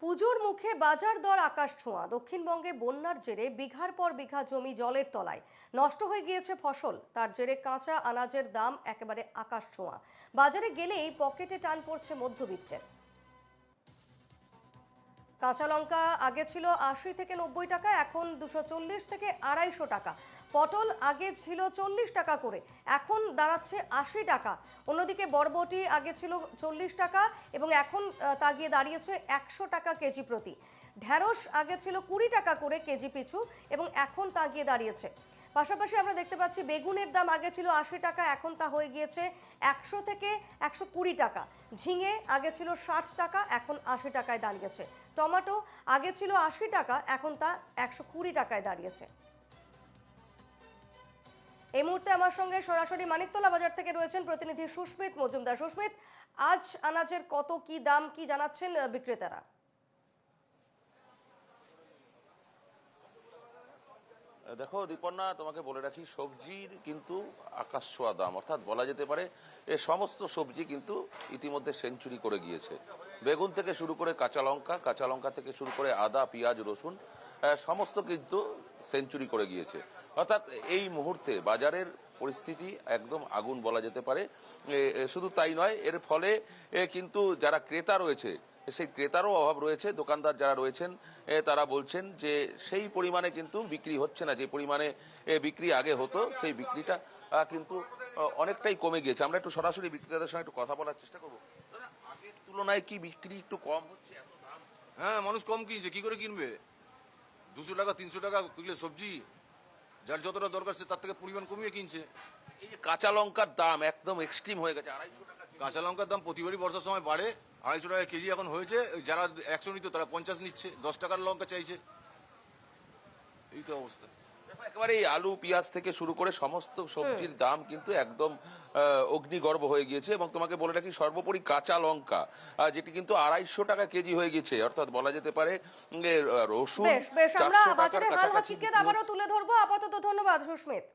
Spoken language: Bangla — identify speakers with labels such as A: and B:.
A: পুজোর মুখে বাজার দর আকাশ ছোঁয়া। দক্ষিণবঙ্গে বন্যার জেরে বিঘার পর বিঘা জমি জলের তলায়, নষ্ট হয়ে গিয়েছে ফসল। তার জেরে কাঁচা আনাজের দাম একেবারে আকাশ ছোঁয়া। বাজারে গেলেই পকেটে টান পড়ছে মধ্যবিত্তের। কাঁচা লঙ্কা আগে ছিল ৮০ থেকে ৯০ টাকা, এখন ২৪০ থেকে ২৫০ টাকা। পটল আগে ছিল ৪০ টাকা করে, এখন দাঁড়াচ্ছে ৮০ টাকা। অন্যদিকে বরবটি আগে ছিল ৪০ টাকা এবং এখন তা গিয়ে দাঁড়িয়েছে ১০০ টাকা কেজি প্রতি। ঢ্যাঁড়স আগে ছিল ২০ টাকা করে কেজি পিছু এবং এখন তা গিয়ে দাঁড়িয়েছে। পাশাপাশি আমরা দেখতে পাচ্ছি বেগুনের দাম আগে ছিল ৮০ টাকা, এখন তা হয়ে গিয়েছে ১০০ থেকে ১২০ টাকা। ঝিঙে আগে ছিল ৬০ টাকা, এখন ৮০ টাকায় দাঁড়িয়েছে। টমেটো আগে ছিল ৮০ টাকা, এখন তা ১২০ টাকায় দাঁড়িয়েছে। এই মুহূর্তে আমার সঙ্গে সরাসরি মানিকতলা বাজার থেকে রয়েছেন প্রতিনিধি সুস্মিত মজুমদার। সুস্মিত, আজ আনাজের কত কি দাম, কি জানাচ্ছেন বিক্রেতারা?
B: দেখো দীপন্না, তোমাকে বলে রাখি, সবজির কিন্তু আকাশ ছোঁয়া দাম, অর্থাৎ বলা যেতে পারে এ সমস্ত সবজি কিন্তু ইতিমধ্যে সেঞ্চুরি করে গিয়েছে। বেগুন থেকে শুরু করে কাঁচা লঙ্কা থেকে শুরু করে আদা, পেঁয়াজ, রসুন সমস্ত কিন্তু সেঞ্চুরি করে গিয়েছে। অর্থাৎ এই মুহূর্তে বাজারের পরিস্থিতি একদম আগুন বলা যেতে পারে। শুধু তাই নয়, এর ফলে কিন্তু যারা ক্রেতা রয়েছে সেই ক্রেতারও অভাব রয়েছে। দোকানদার যারা রয়েছেন তারা বলছেন যে সেই পরিমাণে কিন্তু বিক্রি হচ্ছে না, যে পরিমাণে বিক্রি আগে হতো সেই বিক্রিটা কিন্তু অনেকটাই কমে গিয়েছে। আমরা একটু সরাসরি বিক্রেতাদের সঙ্গে একটু কথা বলার চেষ্টা করবো। আগের তুলনায় কি বিক্রি একটু কম হচ্ছে?
C: হ্যাঁ, মানুষ কম কিনছে, কি করে কিনবে? 200 টাকা 300 টাকা কিলো সবজি, যার যতটা দরকার সে তার থেকে পরিমাণ কমিয়ে কিনছে।
B: এই যে কাঁচা লঙ্কার দাম একদম এক্সট্রিম হয়ে গেছে, ২৫০ টাকা।
C: কাঁচা লঙ্কার দাম প্রতিবারই বর্ষার সময় বাড়ে, 250 টাকা কেজি এখন হয়েছে। যারা 100 নিত তারা 50 নিচ্ছে, 10 টাকার লঙ্কা চাইছে। এই তো অবস্থা।
B: দেখো, একেবারে এই আলু পেঁয়াজ থেকে শুরু করে সমস্ত সবজির দাম কিন্তু একদম অগ্নিগর্ভ হয়ে গিয়েছে। এবং তোমাকে বলে রাখি, সর্বোপরি কাঁচা লঙ্কা যেটি কিন্তু ২৫০ টাকা কেজি হয়ে গেছে। অর্থাৎ বলা যেতে পারে রসুন
A: বেশ বেশ, আমরা
B: ৪০০ টাকার
A: বাজারের হাল
B: কাছাকাছি।
A: হাকিকত আবারও তুলে ধরবো। আপাতত ধন্যবাদ সুস্মিত।